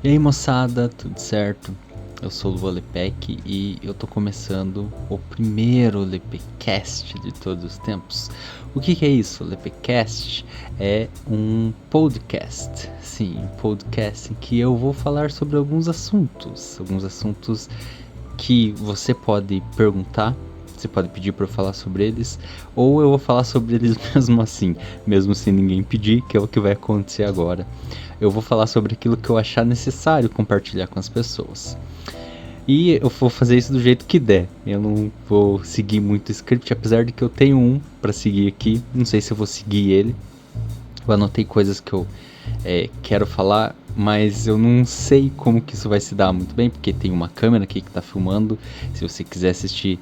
E aí moçada, tudo certo? Eu sou o Lua Lepec e eu tô começando o primeiro Lepecast de todos os tempos. O que é isso? O Lepecast é um podcast, sim, um podcast em que eu vou falar sobre alguns assuntos que você pode perguntar. Você pode pedir para eu falar sobre eles, ou eu vou falar sobre eles mesmo assim, mesmo sem ninguém pedir, que é o que vai acontecer agora. Eu vou falar sobre aquilo que eu achar necessário compartilhar com as pessoas. E eu vou fazer isso do jeito que der. Eu não vou seguir muito script, apesar de que eu tenho um para seguir aqui. Não sei se eu vou seguir ele. Eu anotei coisas que eu quero falar, mas eu não sei como que isso vai se dar muito bem, porque tem uma câmera aqui que tá filmando. Se você quiser assistir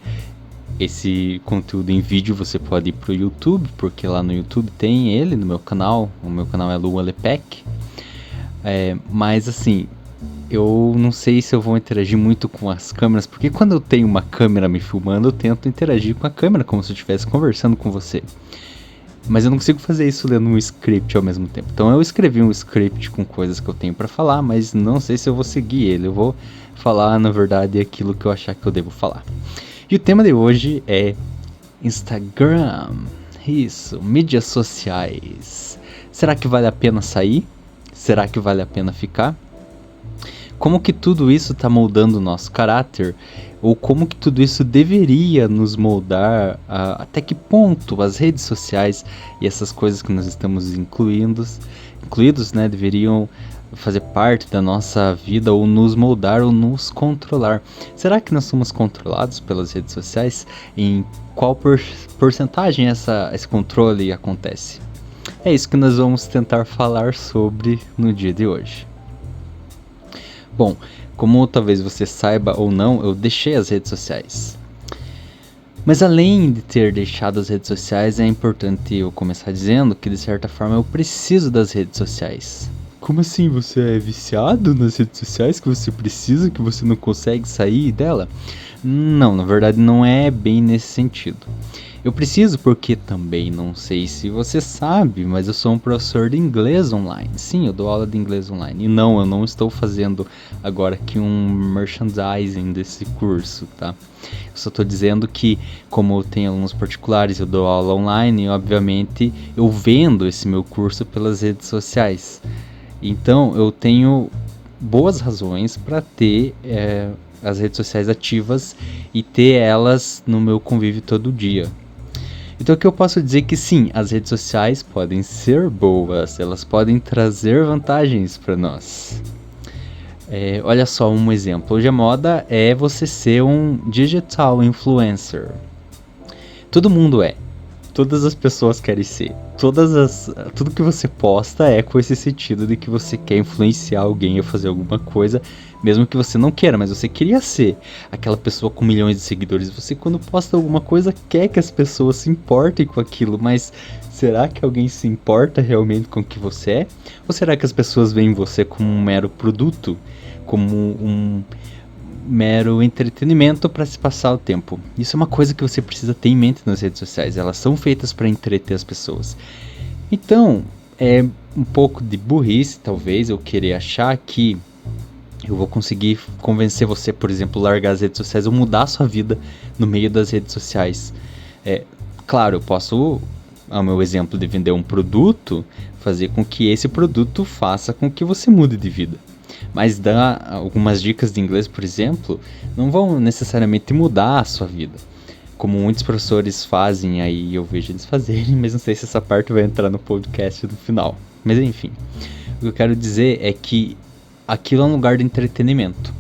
esse conteúdo em vídeo, você pode ir pro YouTube, porque lá no YouTube tem ele, no meu canal. O meu canal é Lua Lepec. Mas assim, eu não sei se eu vou interagir muito com as câmeras, porque quando eu tenho uma câmera me filmando, eu tento interagir com a câmera como se eu estivesse conversando com você. Mas eu não consigo fazer isso lendo um script ao mesmo tempo. Então eu escrevi um script com coisas que eu tenho pra falar, mas não sei se eu vou seguir ele. Eu vou falar, na verdade, aquilo que eu achar que eu devo falar. E o tema de hoje é Instagram. Isso, mídias sociais. Será que vale a pena sair? Será que vale a pena ficar? Como que tudo isso está moldando o nosso caráter? Ou como que tudo isso deveria nos moldar? Até que ponto as redes sociais e essas coisas que nós estamos incluídos, né, deveriam fazer parte da nossa vida, ou nos moldar, ou nos controlar? Será que nós somos controlados pelas redes sociais? Em qual porcentagem esse controle acontece? É isso que nós vamos tentar falar sobre no dia de hoje. Bom, como talvez você saiba ou não, eu deixei as redes sociais. Mas além de ter deixado as redes sociais, é importante eu começar dizendo que de certa forma eu preciso das redes sociais. Como assim? Você é viciado nas redes sociais, que você precisa, que você não consegue sair dela? Não, na verdade não é bem nesse sentido. Eu preciso porque também, não sei se você sabe, mas eu sou um professor de inglês online. Sim, eu dou aula de inglês online. E não, eu não estou fazendo agora aqui um merchandising desse curso, tá? Eu só estou dizendo que, como eu tenho alunos particulares, eu dou aula online e, obviamente, eu vendo esse meu curso pelas redes sociais. Então, eu tenho boas razões para ter as redes sociais ativas e ter elas no meu convívio todo dia. Então o que eu posso dizer que sim, as redes sociais podem ser boas, elas podem trazer vantagens para nós. Olha só um exemplo, hoje a moda é você ser um digital influencer. Todo mundo é. Todas as pessoas querem ser. Tudo que você posta é com esse sentido de que você quer influenciar alguém a fazer alguma coisa, mesmo que você não queira, mas você queria ser aquela pessoa com milhões de seguidores. Você, quando posta alguma coisa, quer que as pessoas se importem com aquilo, mas será que alguém se importa realmente com o que você é? Ou será que as pessoas veem você como um mero produto, como um mero entretenimento para se passar o tempo? Isso é uma coisa que você precisa ter em mente nas redes sociais. Elas são feitas para entreter as pessoas. Então, é um pouco de burrice, talvez, eu querer achar que eu vou conseguir convencer você, por exemplo, largar as redes sociais ou mudar a sua vida no meio das redes sociais. Claro, eu posso, ao meu exemplo de vender um produto, fazer com que esse produto faça com que você mude de vida. Mas dar algumas dicas de inglês, por exemplo, não vão necessariamente mudar a sua vida. Como muitos professores fazem, aí eu vejo eles fazerem, mas não sei se essa parte vai entrar no podcast no final. Mas enfim, o que eu quero dizer é que aquilo é um lugar de entretenimento.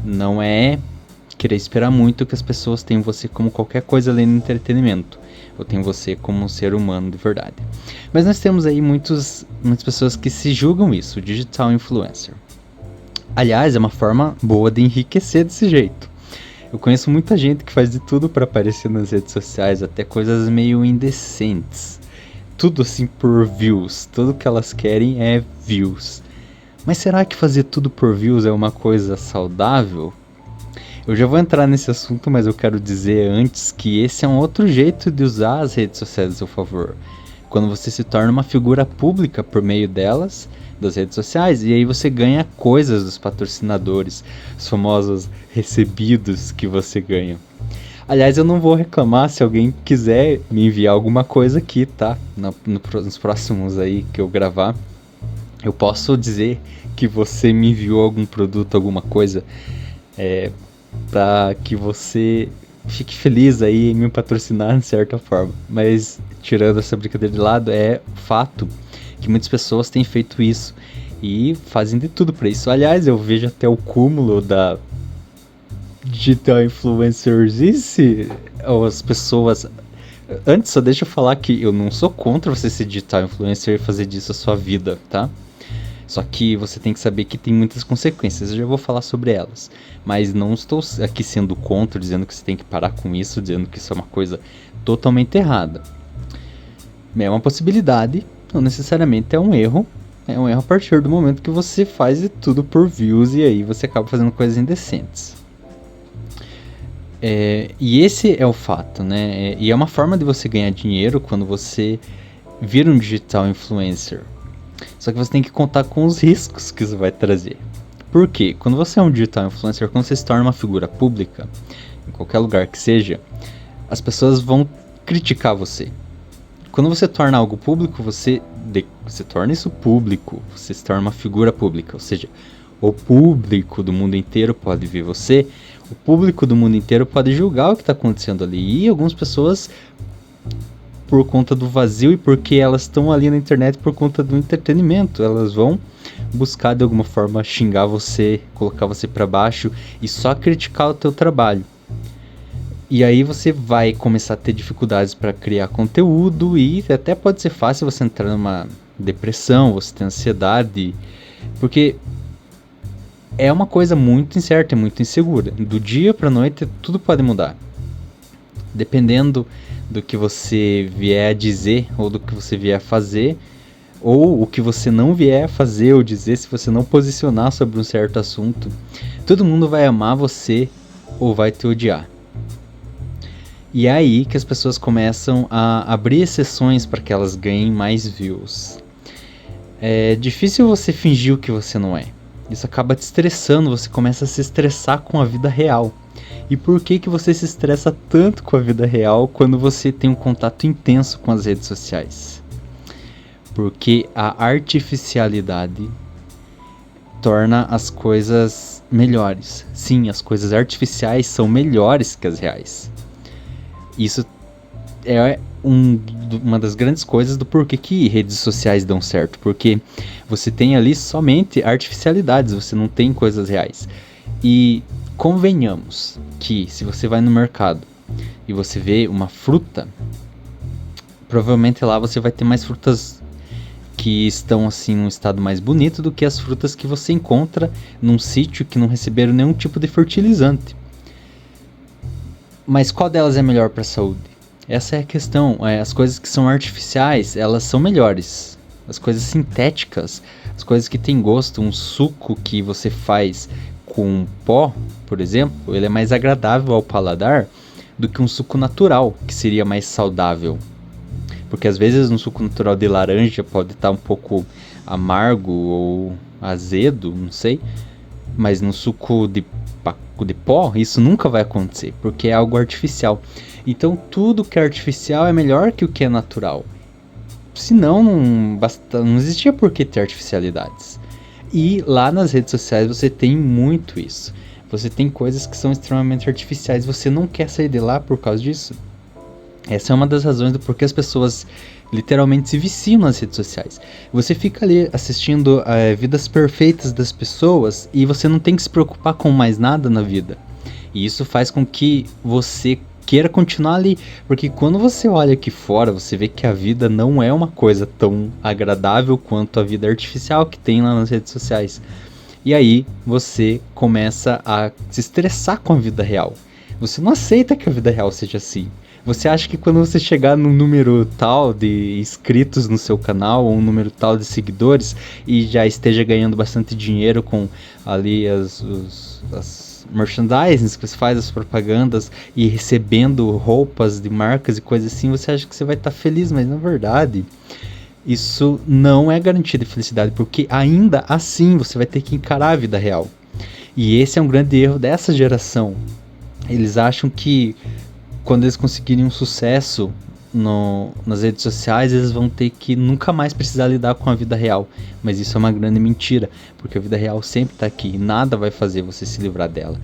Não é querer esperar muito que as pessoas tenham você como qualquer coisa além do entretenimento. Ou tenham você como um ser humano de verdade. Mas nós temos aí muitas pessoas que se julgam isso, o digital influencer. Aliás, é uma forma boa de enriquecer desse jeito. Eu conheço muita gente que faz de tudo para aparecer nas redes sociais, até coisas meio indecentes. Tudo assim por views, tudo que elas querem é views. Mas será que fazer tudo por views é uma coisa saudável? Eu já vou entrar nesse assunto, mas eu quero dizer antes que esse é um outro jeito de usar as redes sociais a seu favor. quando você se torna uma figura pública por meio delas, das redes sociais, e aí você ganha coisas dos patrocinadores, os famosos recebidos que você ganha. Aliás, eu não vou reclamar se alguém quiser me enviar alguma coisa aqui, tá? Nos próximos aí que eu gravar, eu posso dizer que você me enviou algum produto, alguma coisa, para que você fique feliz aí em me patrocinar de certa forma. Mas tirando essa brincadeira de lado, é fato que muitas pessoas têm feito isso e fazem de tudo para isso. Aliás, eu vejo até o cúmulo da digital influencers, ou as pessoas... Antes, só deixa eu falar que eu não sou contra você ser digital influencer e fazer disso a sua vida, tá? Só que você tem que saber que tem muitas consequências, eu já vou falar sobre elas. Mas não estou aqui sendo contra, dizendo que você tem que parar com isso, dizendo que isso é uma coisa totalmente errada. É uma possibilidade, não necessariamente é um erro. É um erro a partir do momento que você faz de tudo por views e aí você acaba fazendo coisas indecentes. E esse é o fato, né? E é uma forma de você ganhar dinheiro quando você vira um digital influencer. Só que você tem que contar com os riscos que isso vai trazer. Por quê? Quando você é um digital influencer, quando você se torna uma figura pública, em qualquer lugar que seja, as pessoas vão criticar você. Quando você torna algo público, você torna isso público, você se torna uma figura pública, ou seja, o público do mundo inteiro pode ver você, o público do mundo inteiro pode julgar o que está acontecendo ali, e algumas pessoas, por conta do vazio e porque elas estão ali na internet por conta do entretenimento, elas vão buscar de alguma forma xingar você, colocar você para baixo e só criticar o teu trabalho. E aí você vai começar a ter dificuldades para criar conteúdo e até pode ser fácil você entrar numa depressão, você ter ansiedade, porque é uma coisa muito incerta, muito insegura. Do dia para noite tudo pode mudar. Dependendo do que você vier a dizer ou do que você vier a fazer, ou o que você não vier a fazer ou dizer, se você não posicionar sobre um certo assunto, todo mundo vai amar você ou vai te odiar. E é aí que as pessoas começam a abrir exceções para que elas ganhem mais views. É difícil você fingir o que você não é. Isso acaba te estressando, você começa a se estressar com a vida real. E por que você se estressa tanto com a vida real quando você tem um contato intenso com as redes sociais? Porque a artificialidade torna as coisas melhores. Sim, as coisas artificiais são melhores que as reais. Isso é uma das grandes coisas do porquê que redes sociais dão certo. Porque você tem ali somente artificialidades, você não tem coisas reais. E convenhamos que se você vai no mercado e você vê uma fruta, provavelmente lá você vai ter mais frutas que estão assim num estado mais bonito do que as frutas que você encontra num sítio que não receberam nenhum tipo de fertilizante. Mas qual delas é melhor para a saúde? Essa é a questão. As coisas que são artificiais, elas são melhores. As coisas sintéticas, as coisas que têm gosto, um suco que você faz com pó, por exemplo, ele é mais agradável ao paladar do que um suco natural, que seria mais saudável. Porque às vezes um suco natural de laranja pode estar um pouco amargo ou azedo, não sei. Mas no suco de pó, isso nunca vai acontecer, porque é algo artificial. Então tudo que é artificial é melhor que o que é natural. Senão não existia por que ter artificialidades. E lá nas redes sociais você tem muito isso. Você tem coisas que são extremamente artificiais, você não quer sair de lá por causa disso. Essa é uma das razões do porquê as pessoas literalmente se viciam nas redes sociais. Você fica ali assistindo vidas perfeitas das pessoas e você não tem que se preocupar com mais nada na vida. E isso faz com que você queira continuar ali, porque quando você olha aqui fora, você vê que a vida não é uma coisa tão agradável quanto a vida artificial que tem lá nas redes sociais. E aí você começa a se estressar com a vida real. Você não aceita que a vida real seja assim. Você acha que quando você chegar num número tal de inscritos no seu canal, ou um número tal de seguidores, e já esteja ganhando bastante dinheiro com ali as os merchandisings que você faz, as propagandas e recebendo roupas de marcas e coisas assim, você acha que você vai estar feliz, mas na verdade isso não é garantia de felicidade, porque ainda assim você vai ter que encarar a vida real. E esse é um grande erro dessa geração. Eles acham que quando eles conseguirem um sucesso nas redes sociais, eles vão ter que nunca mais precisar lidar com a vida real. Mas isso é uma grande mentira, porque a vida real sempre está aqui e nada vai fazer você se livrar dela.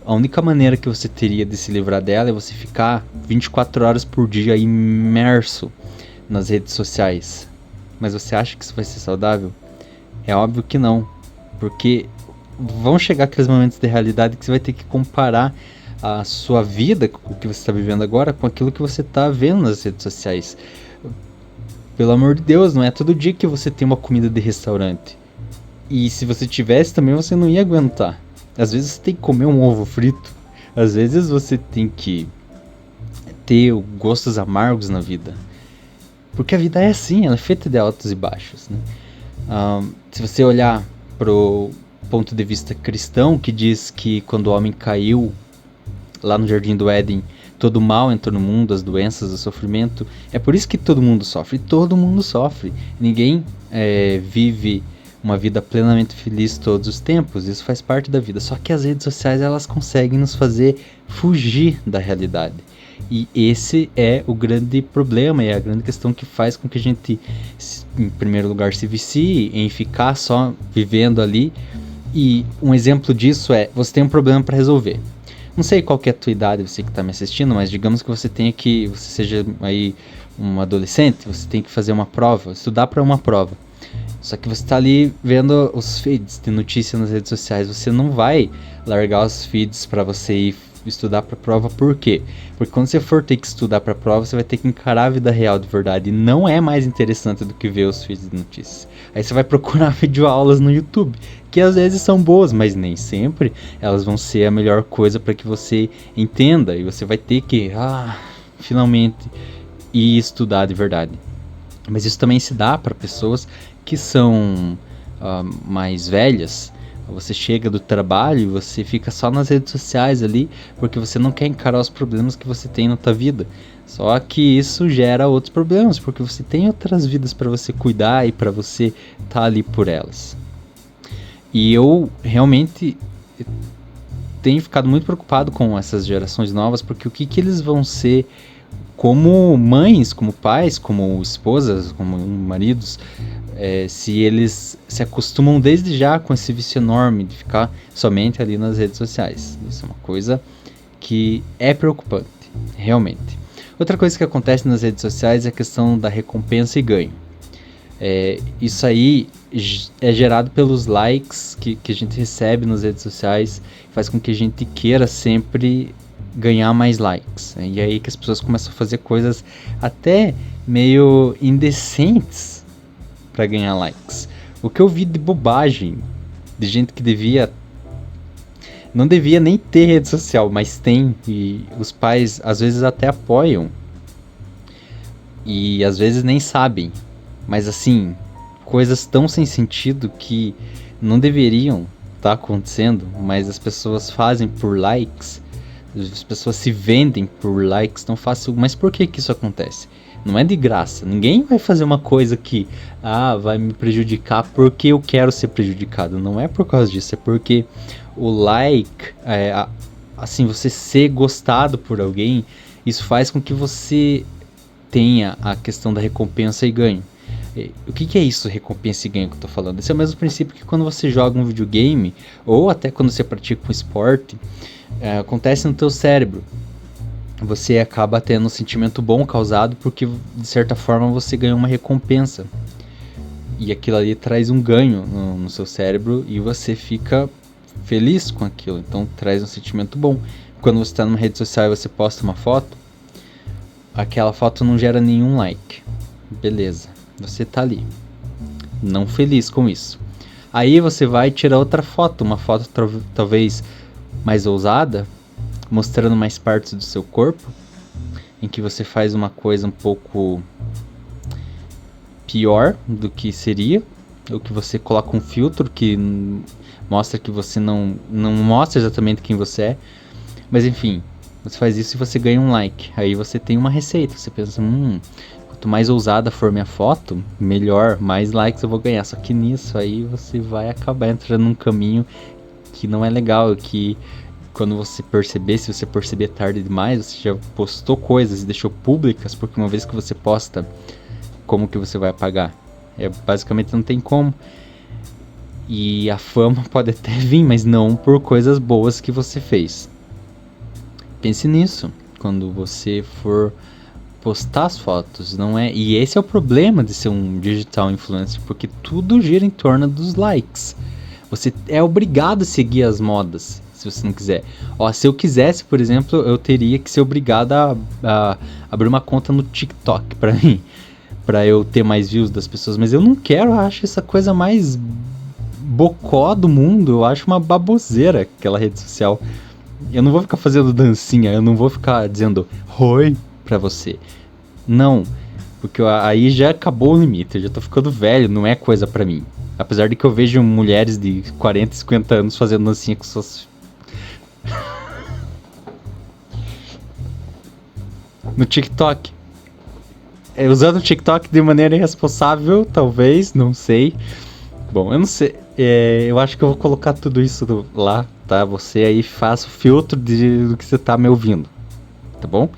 A única maneira que você teria de se livrar dela é você ficar 24 horas por dia imerso nas redes sociais. Mas você acha que isso vai ser saudável? É óbvio que não, porque vão chegar aqueles momentos de realidade que você vai ter que comparar a sua vida, o que você está vivendo agora, com aquilo que você está vendo nas redes sociais. Pelo amor de Deus, não é todo dia que você tem uma comida de restaurante. E se você tivesse também, você não ia aguentar. Às vezes você tem que comer um ovo frito. Às vezes você tem que ter gostos amargos na vida. Porque a vida é assim, ela é feita de altos e baixos, né? Se você olhar pro ponto de vista cristão, que diz que quando o homem caiu lá no Jardim do Éden, todo mal entrou no mundo, as doenças, o sofrimento. É por isso que todo mundo sofre. Todo mundo sofre. Ninguém vive uma vida plenamente feliz todos os tempos. Isso faz parte da vida. Só que as redes sociais, elas conseguem nos fazer fugir da realidade. E esse é o grande problema, é a grande questão que faz com que a gente, em primeiro lugar, se vicie em ficar só vivendo ali. E um exemplo disso é, você tem um problema para resolver. Não sei qual que é a tua idade, você que está me assistindo, mas digamos que você seja aí um adolescente, você tem que fazer uma prova, estudar para uma prova. Só que você está ali vendo os feeds de notícias nas redes sociais, você não vai largar os feeds para você ir estudar para a prova. Por quê? Porque quando você for ter que estudar para a prova, você vai ter que encarar a vida real de verdade. E não é mais interessante do que ver os feeds de notícias. Aí você vai procurar videoaulas no YouTube, que às vezes são boas, mas nem sempre elas vão ser a melhor coisa para que você entenda. E você vai ter que, finalmente, ir estudar de verdade. Mas isso também se dá para pessoas que são mais velhas. Você chega do trabalho e você fica só nas redes sociais ali, porque você não quer encarar os problemas que você tem na tua vida. Só que isso gera outros problemas, porque você tem outras vidas para você cuidar e para você estar ali por elas. E eu realmente tenho ficado muito preocupado com essas gerações novas, porque o que eles vão ser como mães, como pais, como esposas, como maridos, se eles se acostumam desde já com esse vício enorme de ficar somente ali nas redes sociais. Isso é uma coisa que é preocupante, realmente. Outra coisa que acontece nas redes sociais é a questão da recompensa e ganho. Isso aí é gerado pelos likes que a gente recebe nas redes sociais, faz com que a gente queira sempre ganhar mais likes. E aí que as pessoas começam a fazer coisas até meio indecentes para ganhar likes. O que eu vi de bobagem, de gente que não devia nem ter rede social, mas tem, e os pais às vezes até apoiam, e às vezes nem sabem, mas assim, coisas tão sem sentido que não deveriam estar acontecendo, mas as pessoas fazem por likes, as pessoas se vendem por likes tão fácil. Mas por que isso acontece? Não é de graça. Ninguém vai fazer uma coisa que vai me prejudicar porque eu quero ser prejudicado. Não é por causa disso. É porque o like, assim, você ser gostado por alguém, isso faz com que você tenha a questão da recompensa e ganho. O que é isso, recompensa e ganho que eu tô falando? Esse é o mesmo princípio que quando você joga um videogame, ou até quando você pratica um esporte, acontece no teu cérebro. Você acaba tendo um sentimento bom causado porque, de certa forma, você ganhou uma recompensa. E aquilo ali traz um ganho no seu cérebro e você fica feliz com aquilo. Então, traz um sentimento bom. Quando você está numa rede social e você posta uma foto, aquela foto não gera nenhum like. Beleza, você tá ali, não feliz com isso. Aí você vai tirar outra foto, uma foto talvez mais ousada, mostrando mais partes do seu corpo, em que você faz uma coisa um pouco pior do que seria, ou que você coloca um filtro que mostra que você não mostra exatamente quem você é, mas enfim, você faz isso e você ganha um like. Aí você tem uma receita, você pensa, quanto mais ousada for minha foto, melhor, mais likes eu vou ganhar. Só que nisso aí você vai acabar entrando num caminho que não é legal, que quando você perceber, se você perceber tarde demais, você já postou coisas e deixou públicas, porque uma vez que você posta, como que você vai apagar? Basicamente não tem como. E a fama pode até vir, mas não por coisas boas que você fez. Pense nisso quando você for postar as fotos, não é? E esse é o problema de ser um digital influencer, porque tudo gira em torno dos likes. Você é obrigado a seguir as modas, se você não quiser. Se eu quisesse, por exemplo, eu teria que ser obrigado a abrir uma conta no TikTok pra mim, pra eu ter mais views das pessoas, mas eu não quero, eu acho essa coisa mais bocó do mundo, eu acho uma baboseira aquela rede social. Eu não vou ficar fazendo dancinha, eu não vou ficar dizendo oi pra você. Não, porque aí já acabou o limite, eu já tô ficando velho, não é coisa pra mim. Apesar de que eu vejo mulheres de 40, 50 anos fazendo dancinha com suas... no TikTok. Usando o TikTok de maneira irresponsável, talvez, não sei. Bom, eu não sei. Eu acho que eu vou colocar tudo isso lá, tá? Você aí faça o filtro do que você tá me ouvindo, tá bom?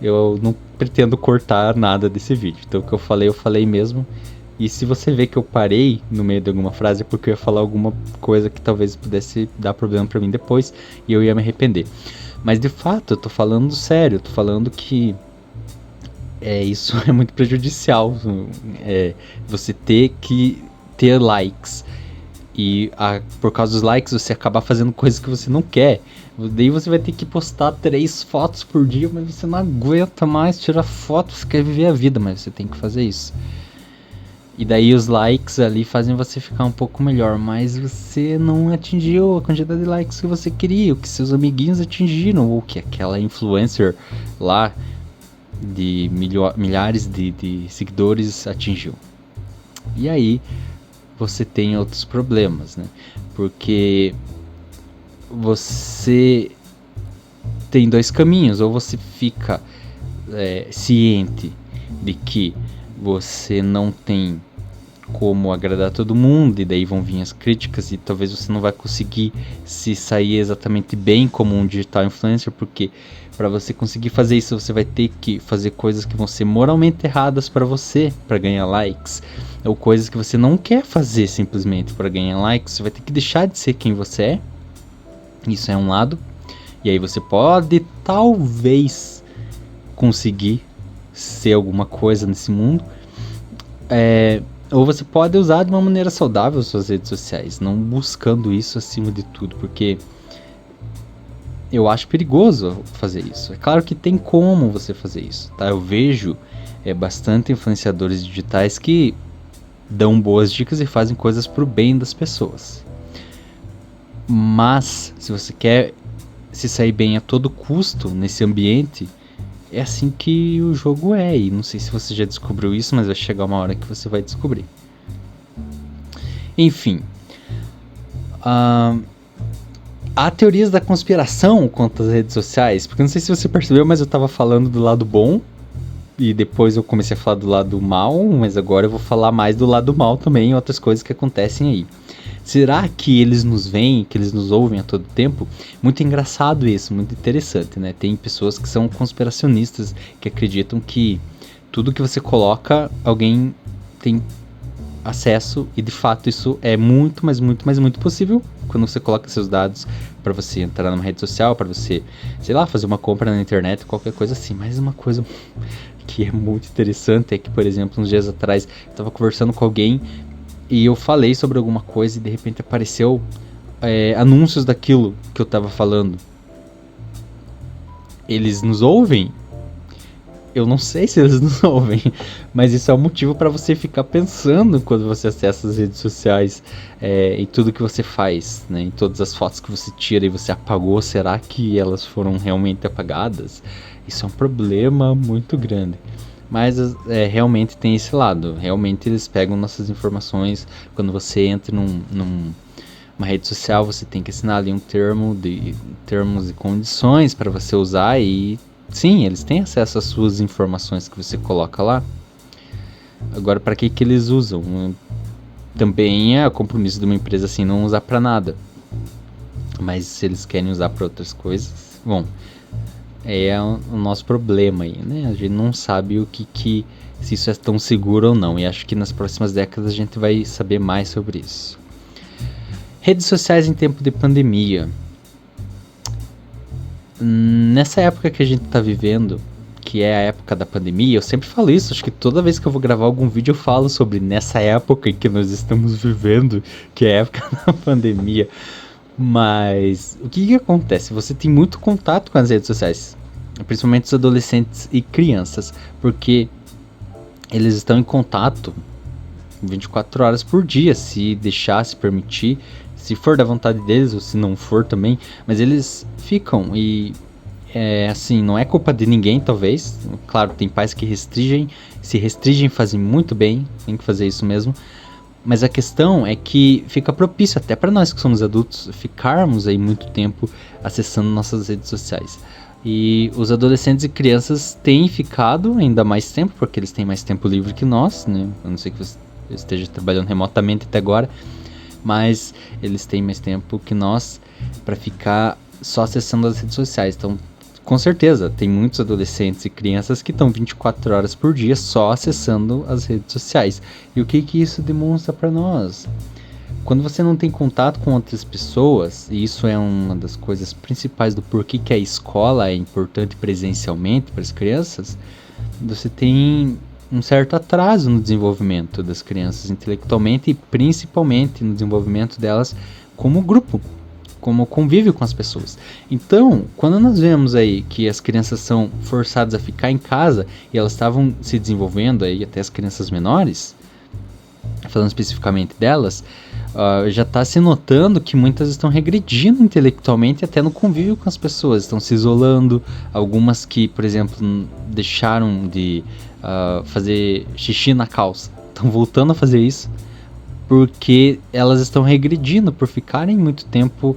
Eu não pretendo cortar nada desse vídeo. Então o que eu falei mesmo. E se você vê que eu parei no meio de alguma frase é porque eu ia falar alguma coisa que talvez pudesse dar problema pra mim depois e eu ia me arrepender. Mas de fato, eu tô falando sério, eu tô falando que isso é muito prejudicial. Você ter que ter likes. E por causa dos likes você acabar fazendo coisas que você não quer. Daí você vai ter que postar 3 fotos por dia, mas você não aguenta mais tirar foto, você quer viver a vida, mas você tem que fazer isso. E daí os likes ali fazem você ficar um pouco melhor, mas você não atingiu a quantidade de likes que você queria, o que seus amiguinhos atingiram, ou que aquela influencer lá de milhares de seguidores atingiu. E aí você tem outros problemas, né? Porque você tem 2 caminhos, ou você fica ciente de que você não tem como agradar todo mundo, e daí vão vir as críticas, e talvez você não vai conseguir se sair exatamente bem como um digital influencer, porque para você conseguir fazer isso, você vai ter que fazer coisas que vão ser moralmente erradas para você, para ganhar likes, ou coisas que você não quer fazer simplesmente para ganhar likes. Você vai ter que deixar de ser quem você é. Isso é um lado. E aí você pode, talvez, conseguir ser alguma coisa nesse mundo. Ou você pode usar de uma maneira saudável suas redes sociais, não buscando isso acima de tudo, porque eu acho perigoso fazer isso. É claro que tem como você fazer isso, tá? Eu vejo bastante influenciadores digitais que dão boas dicas e fazem coisas pro bem das pessoas. Mas, se você quer se sair bem a todo custo nesse ambiente, é assim que o jogo é. E não sei se você já descobriu isso, mas vai chegar uma hora que você vai descobrir. Enfim. Há teorias da conspiração quanto às redes sociais, porque não sei se você percebeu, mas eu tava falando do lado bom, e depois eu comecei a falar do lado mal, mas agora eu vou falar mais do lado mal também, outras coisas que acontecem aí. Será que eles nos veem, que eles nos ouvem a todo tempo? Muito engraçado isso, muito interessante, né? Tem pessoas que são conspiracionistas, que acreditam que tudo que você coloca, alguém tem acesso, e de fato isso é muito, mas muito, mas muito possível quando você coloca seus dados para você entrar numa rede social, para você, sei lá, fazer uma compra na internet, qualquer coisa assim. Mas uma coisa que é muito interessante é que, por exemplo, uns dias atrás eu estava conversando com alguém e eu falei sobre alguma coisa e de repente apareceu anúncios daquilo que eu estava falando. Eles nos ouvem? Eu não sei se eles nos ouvem, mas isso é um motivo para você ficar pensando quando você acessa as redes sociais, em tudo que você faz, né? Em todas as fotos que você tira e você apagou, será que elas foram realmente apagadas? Isso é um problema muito grande. Mas realmente tem esse lado, realmente eles pegam nossas informações quando você entra Uma rede social você tem que assinar ali um termos e condições para você usar e sim, eles têm acesso às suas informações que você coloca lá. Agora, para que eles usam? Também é o compromisso de uma empresa assim não usar para nada. Mas se eles querem usar para outras coisas, bom, é o nosso problema aí, né? A gente não sabe se isso é tão seguro ou não. E acho que nas próximas décadas a gente vai saber mais sobre isso. Redes sociais em tempo de pandemia. Nessa época que a gente tá vivendo, que é a época da pandemia, eu sempre falo isso, acho que toda vez que eu vou gravar algum vídeo eu falo sobre nessa época em que nós estamos vivendo, que é a época da pandemia. Mas o que acontece? Você tem muito contato com as redes sociais, principalmente os adolescentes e crianças, porque eles estão em contato 24 horas por dia, se deixar, se permitir, se for da vontade deles ou se não for também, mas eles ficam e assim, não é culpa de ninguém talvez, claro, tem pais que se restringem fazem muito bem, tem que fazer isso mesmo, mas a questão é que fica propício até para nós que somos adultos ficarmos aí muito tempo acessando nossas redes sociais. E os adolescentes e crianças têm ficado ainda mais tempo, porque eles têm mais tempo livre que nós, né? A não ser que você esteja trabalhando remotamente até agora, mas eles têm mais tempo que nós para ficar só acessando as redes sociais. Então, com certeza, tem muitos adolescentes e crianças que estão 24 horas por dia só acessando as redes sociais. E o que isso demonstra para nós? Quando você não tem contato com outras pessoas, e isso é uma das coisas principais do porquê que a escola é importante presencialmente para as crianças, você tem um certo atraso no desenvolvimento das crianças intelectualmente e principalmente no desenvolvimento delas como grupo, como convívio com as pessoas. Então, quando nós vemos aí que as crianças são forçadas a ficar em casa e elas estavam se desenvolvendo aí, até as crianças menores, falando especificamente delas, já está se notando que muitas estão regredindo intelectualmente até no convívio com as pessoas, estão se isolando, algumas que, por exemplo, deixaram de fazer xixi na calça, estão voltando a fazer isso, porque elas estão regredindo por ficarem muito tempo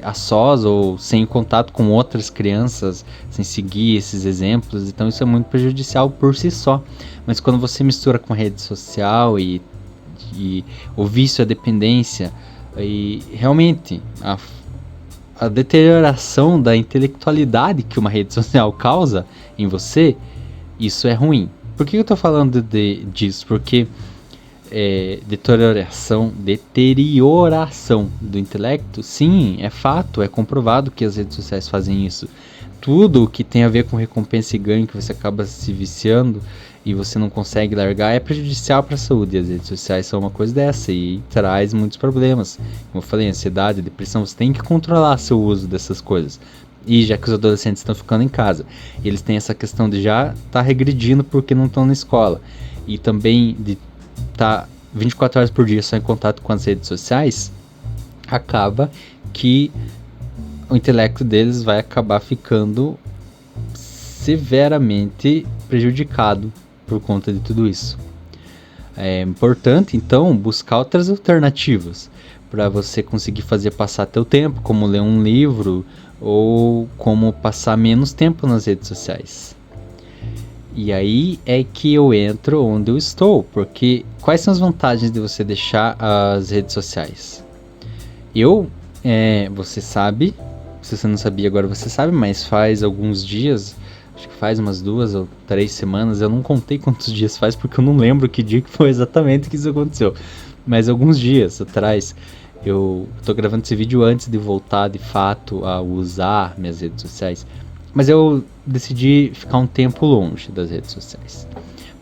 a sós ou sem contato com outras crianças, sem seguir esses exemplos, então isso é muito prejudicial por si só. Mas quando você mistura com rede social e o vício, a dependência, e realmente a deterioração da intelectualidade que uma rede social causa em você, isso é ruim. Por que eu estou falando disso? Porque deterioração do intelecto, sim, é fato, é comprovado que as redes sociais fazem isso. Tudo que tem a ver com recompensa e ganho, que você acaba se viciando e você não consegue largar, é prejudicial para a saúde. As redes sociais são uma coisa dessa e traz muitos problemas. Como eu falei, ansiedade, depressão, você tem que controlar seu uso dessas coisas. E já que os adolescentes estão ficando em casa, eles têm essa questão de já estar regredindo porque não estão na escola. E também de estar 24 horas por dia só em contato com as redes sociais, acaba que o intelecto deles vai acabar ficando severamente prejudicado por conta de tudo isso. É importante, então, buscar outras alternativas para você conseguir fazer passar teu tempo, como ler um livro ou como passar menos tempo nas redes sociais. E aí é que eu entro onde eu estou, porque quais são as vantagens de você deixar as redes sociais? Você sabe, se você não sabia agora você sabe, mas faz alguns dias, acho que faz umas 2 ou 3 semanas, eu não contei quantos dias faz porque eu não lembro que dia que foi exatamente que isso aconteceu, mas alguns dias atrás eu tô gravando esse vídeo antes de voltar de fato a usar minhas redes sociais, mas eu decidi ficar um tempo longe das redes sociais,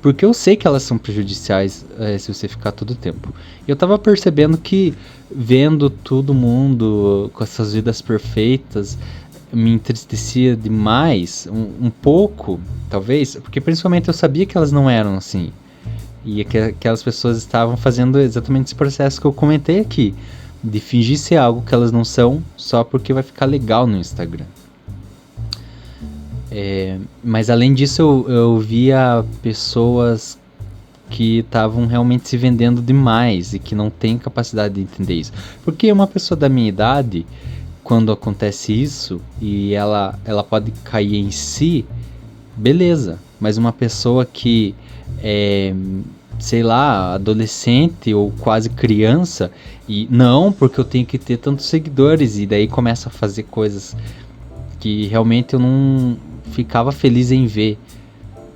porque eu sei que elas são prejudiciais se você ficar todo o tempo. Eu tava percebendo que vendo todo mundo com essas vidas perfeitas me entristecia demais, um pouco, talvez, porque principalmente eu sabia que elas não eram assim, e que aquelas pessoas estavam fazendo exatamente esse processo que eu comentei aqui, de fingir ser algo que elas não são, só porque vai ficar legal no Instagram. Mas além disso eu via pessoas que estavam realmente se vendendo demais e que não tem capacidade de entender isso. Porque uma pessoa da minha idade, quando acontece isso e ela pode cair em si, beleza. Mas uma pessoa que é, sei lá, adolescente ou quase criança, e não, porque eu tenho que ter tantos seguidores, e daí começa a fazer coisas que realmente eu não ficava feliz em ver.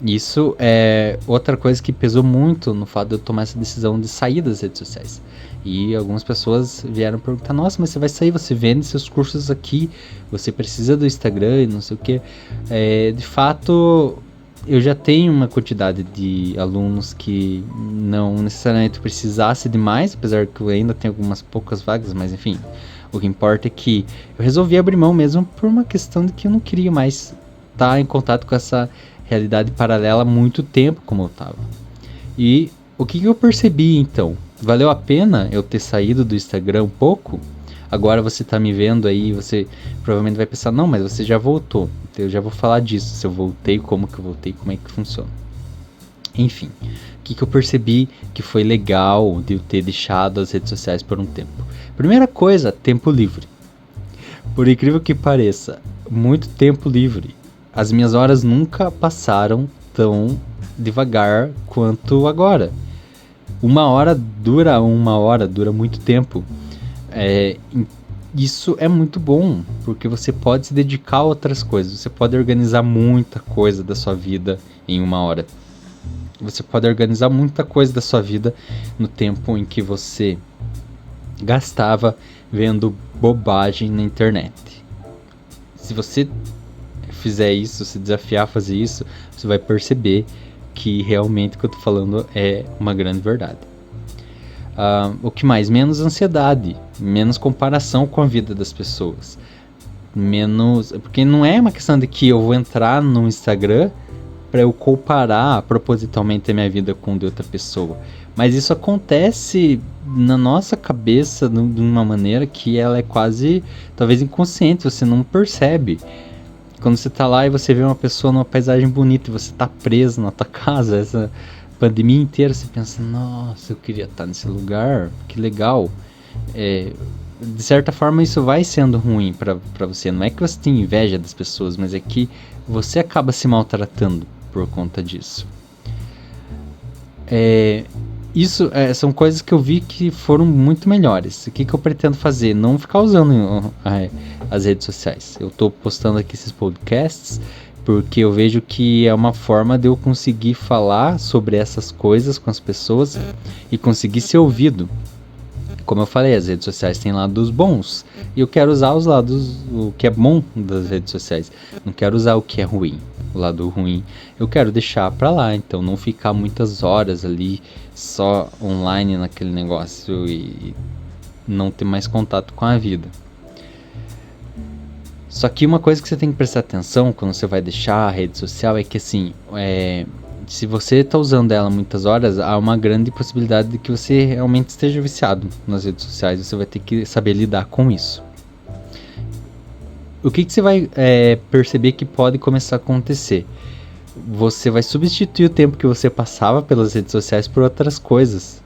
Isso é outra coisa que pesou muito no fato de eu tomar essa decisão de sair das redes sociais. E algumas pessoas vieram perguntar: nossa, mas você vai sair, você vende seus cursos aqui, você precisa do Instagram e não sei o que. De fato, eu já tenho uma quantidade de alunos que não necessariamente precisasse de mais, apesar que eu ainda tenho algumas poucas vagas, mas enfim, o que importa é que eu resolvi abrir mão mesmo por uma questão de que eu não queria mais estar em contato com essa realidade paralela há muito tempo como eu estava. E o que eu percebi então? Valeu a pena eu ter saído do Instagram um pouco? Agora você tá me vendo aí, você provavelmente vai pensar: não, mas você já voltou. Então eu já vou falar disso, se eu voltei, como que eu voltei, como é que funciona. Enfim, o que eu percebi que foi legal de eu ter deixado as redes sociais por um tempo? Primeira coisa, tempo livre. Por incrível que pareça, muito tempo livre. As minhas horas nunca passaram tão devagar quanto agora. Uma hora dura muito tempo. Isso é muito bom, porque você pode se dedicar a outras coisas. Você pode organizar muita coisa da sua vida em uma hora. Você pode organizar muita coisa da sua vida no tempo em que você gastava vendo bobagem na internet. Se você fizer isso, se desafiar a fazer isso, você vai perceber que realmente o que eu tô falando é uma grande verdade. O que mais? Menos ansiedade, menos comparação com a vida das pessoas, menos... Porque não é uma questão de que eu vou entrar no Instagram para eu comparar propositalmente a minha vida com de outra pessoa, mas isso acontece na nossa cabeça de uma maneira que ela é quase, talvez inconsciente, você não percebe. Quando você tá lá e você vê uma pessoa numa paisagem bonita e você tá preso na tua casa, essa pandemia inteira, você pensa: nossa, eu queria estar nesse lugar, que legal. De certa forma isso vai sendo ruim pra você. Não é que você tem inveja das pessoas, mas é que você acaba se maltratando por conta disso. Isso são coisas que eu vi que foram muito melhores. O que eu pretendo fazer? Não ficar usando as redes sociais. Eu tô postando aqui esses podcasts porque eu vejo que é uma forma de eu conseguir falar sobre essas coisas com as pessoas e conseguir ser ouvido. Como eu falei, as redes sociais têm lados bons e eu quero usar o que é bom das redes sociais. Não quero usar o que é ruim. O lado ruim eu quero deixar pra lá, então não ficar muitas horas ali só online naquele negócio e não ter mais contato com a vida. Só que uma coisa que você tem que prestar atenção quando você vai deixar a rede social é que assim, se você está usando ela muitas horas, há uma grande possibilidade de que você realmente esteja viciado nas redes sociais. Você vai ter que saber lidar com isso. O que você vai perceber que pode começar a acontecer? Você vai substituir o tempo que você passava pelas redes sociais por outras coisas,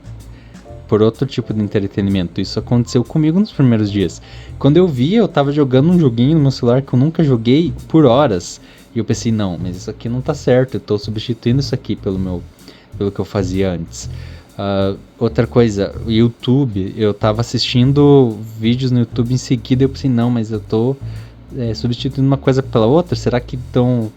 por outro tipo de entretenimento. Isso aconteceu comigo nos primeiros dias. Quando eu vi, eu tava jogando um joguinho no meu celular que eu nunca joguei por horas. E eu pensei: não, mas isso aqui não tá certo, eu tô substituindo isso aqui pelo que eu fazia antes. Outra coisa, o YouTube, eu tava assistindo vídeos no YouTube em seguida, eu pensei: não, mas eu tô substituindo uma coisa pela outra, será que então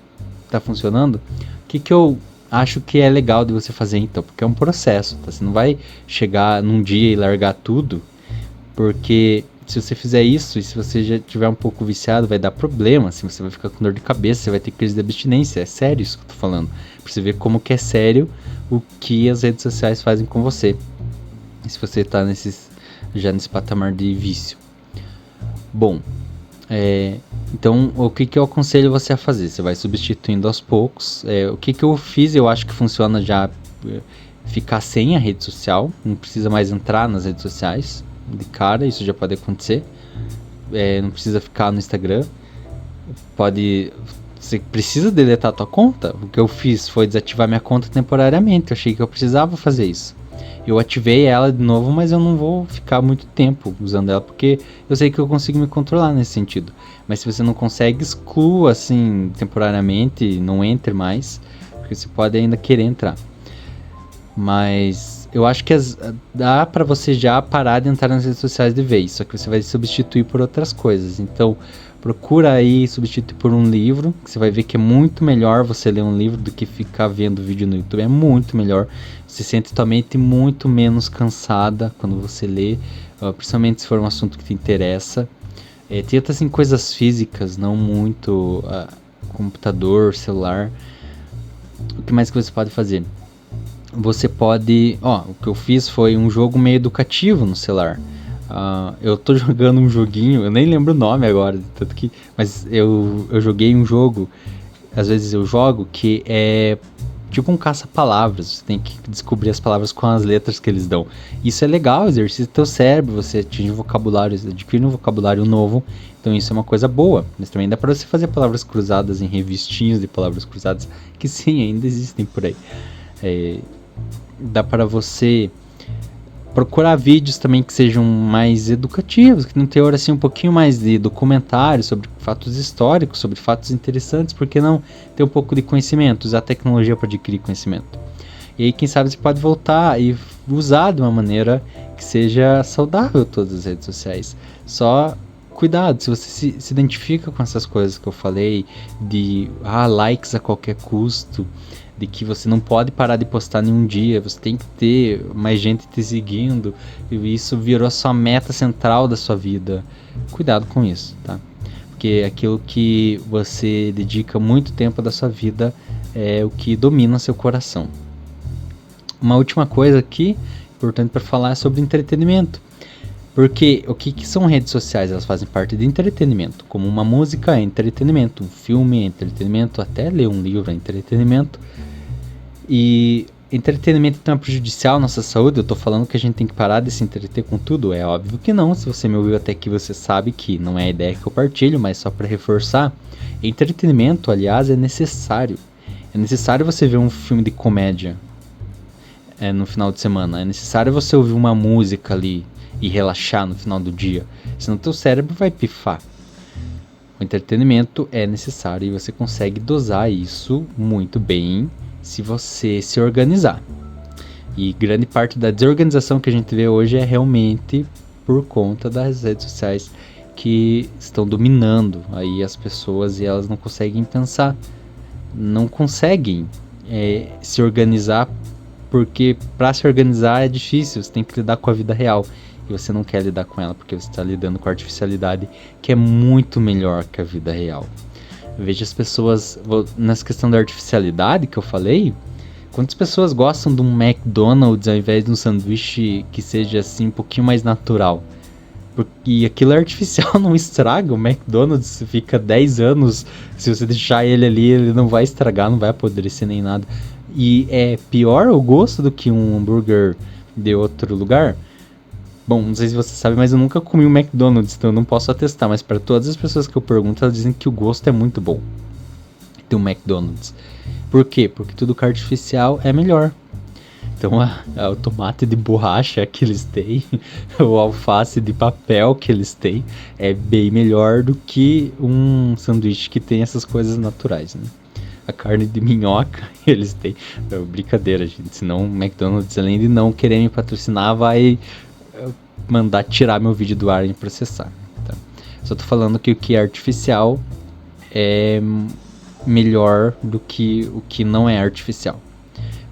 tá funcionando? O que eu acho que é legal de você fazer então? Porque é um processo, tá? Você não vai chegar num dia e largar tudo, porque se você fizer isso e se você já tiver um pouco viciado, vai dar problema, assim, você vai ficar com dor de cabeça, você vai ter crise de abstinência. É sério isso que eu tô falando, pra você ver como que é sério o que as redes sociais fazem com você, e se você tá já nesse patamar de vício. Bom, então o que eu aconselho você a fazer? Você vai substituindo aos poucos. O que eu fiz, eu acho que funciona já, ficar sem a rede social, não precisa mais entrar nas redes sociais de cara, isso já pode acontecer. Não precisa ficar no Instagram, pode Você precisa deletar a tua conta? O que eu fiz foi desativar minha conta temporariamente. Eu achei que eu precisava fazer isso. Eu ativei ela de novo, mas eu não vou ficar muito tempo usando ela, porque eu sei que eu consigo me controlar nesse sentido. Mas se você não consegue, exclua assim temporariamente, não entre mais, porque você pode ainda querer entrar. Mas eu acho que dá pra você já parar de entrar nas redes sociais de vez, só que você vai substituir por outras coisas. Então procura aí substituir por um livro, que você vai ver que é muito melhor você ler um livro do que ficar vendo vídeo no YouTube. É muito melhor. Você sente tua mente muito menos cansada quando você lê, principalmente se for um assunto que te interessa. Tenta assim coisas físicas, não muito computador, celular. O que mais que você pode fazer? Você pode... o que eu fiz foi um jogo meio educativo no celular. Eu tô jogando um joguinho, eu nem lembro o nome agora, tanto que, mas eu joguei um jogo, às vezes eu jogo, que é tipo um caça-palavras. Você tem que descobrir as palavras com as letras que eles dão. Isso é legal, exercita teu cérebro, você atinge vocabulário, adquire um vocabulário novo, então isso é uma coisa boa. Mas também dá pra você fazer palavras cruzadas em revistinhas de palavras cruzadas, que sim, ainda existem por aí. Dá para você procurar vídeos também que sejam mais educativos, que não teor assim um pouquinho mais de documentário sobre fatos históricos, sobre fatos interessantes, porque não ter um pouco de conhecimento, usar a tecnologia para adquirir conhecimento. E aí quem sabe você pode voltar e usar de uma maneira que seja saudável todas as redes sociais. Só cuidado, se você se identifica com essas coisas que eu falei, de likes a qualquer custo, de que você não pode parar de postar nenhum dia, você tem que ter mais gente te seguindo, e isso virou a sua meta central da sua vida. Cuidado com isso, tá? Porque aquilo que você dedica muito tempo da sua vida é o que domina seu coração. Uma última coisa aqui, importante para falar, é sobre entretenimento. Porque o que são redes sociais? Elas fazem parte de entretenimento. Como uma música é entretenimento, um filme é entretenimento, até ler um livro é entretenimento. E entretenimento então é prejudicial à nossa saúde? Eu tô falando que a gente tem que parar de se entreter com tudo? É óbvio que não. Se você me ouviu até aqui, você sabe que não é a ideia que eu partilho, mas só para reforçar, entretenimento, aliás, é necessário. É necessário você ver um filme de comédia no final de semana. É necessário você ouvir uma música ali e relaxar no final do dia, senão teu cérebro vai pifar. O entretenimento é necessário e você consegue dosar isso muito bem se você se organizar. E grande parte da desorganização que a gente vê hoje é realmente por conta das redes sociais que estão dominando aí as pessoas, e elas não conseguem pensar, não conseguem se organizar, porque para se organizar é difícil, você tem que lidar com a vida real. E você não quer lidar com ela porque você está lidando com a artificialidade, que é muito melhor que a vida real. Veja as pessoas, nessa questão da artificialidade que eu falei, quantas pessoas gostam de um McDonald's ao invés de um sanduíche que seja assim um pouquinho mais natural? Porque aquilo é artificial, não estraga. O McDonald's fica 10 anos, se você deixar ele ali, ele não vai estragar, não vai apodrecer nem nada. E é pior o gosto do que um hambúrguer de outro lugar? Bom, não sei se você sabe, mas eu nunca comi um McDonald's, então eu não posso atestar. Mas para todas as pessoas que eu pergunto, elas dizem que o gosto é muito bom de um McDonald's. Por quê? Porque tudo que é artificial é melhor. Então o tomate de borracha que eles têm, o alface de papel que eles têm, é bem melhor do que um sanduíche que tem essas coisas naturais, né? A carne de minhoca eles têm. É brincadeira, gente. Senão o McDonald's, além de não querer me patrocinar, vai mandar tirar meu vídeo do ar e processar, tá? Só tô falando que o que é artificial é melhor do que o que não é artificial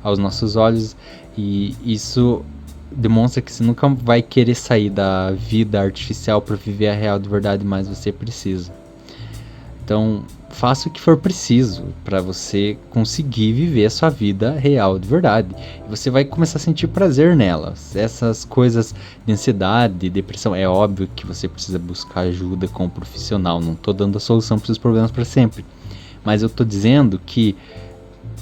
aos nossos olhos, e isso demonstra que você nunca vai querer sair da vida artificial para viver a real de verdade, mas você precisa. Então faça o que for preciso para você conseguir viver a sua vida real de verdade. E você vai começar a sentir prazer nelas. Essas coisas de ansiedade, depressão, é óbvio que você precisa buscar ajuda com um profissional. Não estou dando a solução para os seus problemas para sempre. Mas eu estou dizendo que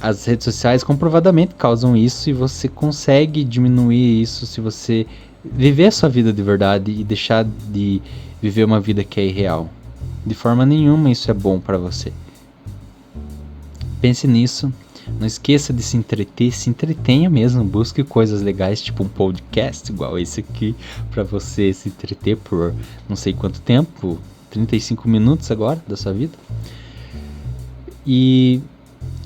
as redes sociais comprovadamente causam isso, e você consegue diminuir isso se você viver a sua vida de verdade e deixar de viver uma vida que é irreal. De forma nenhuma isso é bom para você. pense nisso. Não esqueça de se entreter, se entretenha mesmo, busque coisas legais, tipo um podcast igual esse aqui, para você se entreter por não sei quanto tempo, 35 minutos agora da sua vida. E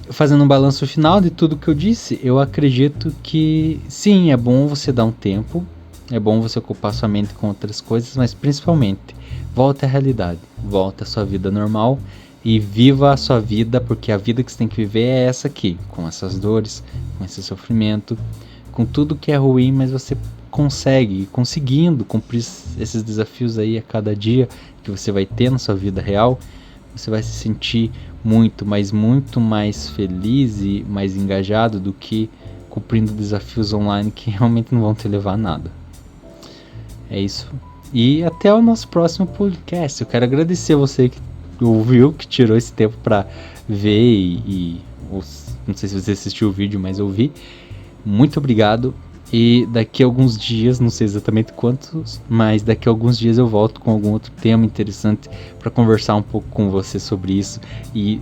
fazendo um balanço final de tudo que eu disse, eu acredito que sim, é bom você dar um tempo, é bom você ocupar sua mente com outras coisas, mas principalmente, volte à realidade, volte à sua vida normal e viva a sua vida, porque a vida que você tem que viver é essa aqui, com essas dores, com esse sofrimento, com tudo que é ruim, mas você conseguindo cumprir esses desafios aí a cada dia que você vai ter na sua vida real, você vai se sentir muito, mas muito mais feliz e mais engajado do que cumprindo desafios online que realmente não vão te levar a nada. É isso. E até o nosso próximo podcast. Eu quero agradecer você que ouviu, que tirou esse tempo para ver não sei se você assistiu o vídeo, mas eu vi. Muito obrigado. E daqui a alguns dias, não sei exatamente quantos, mas daqui a alguns dias eu volto com algum outro tema interessante para conversar um pouco com você sobre isso e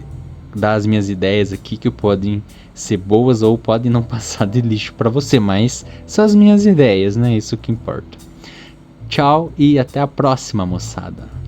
dar as minhas ideias aqui, que podem ser boas ou podem não passar de lixo para você, mas são as minhas ideias, né? Isso que importa. Tchau e até a próxima, moçada.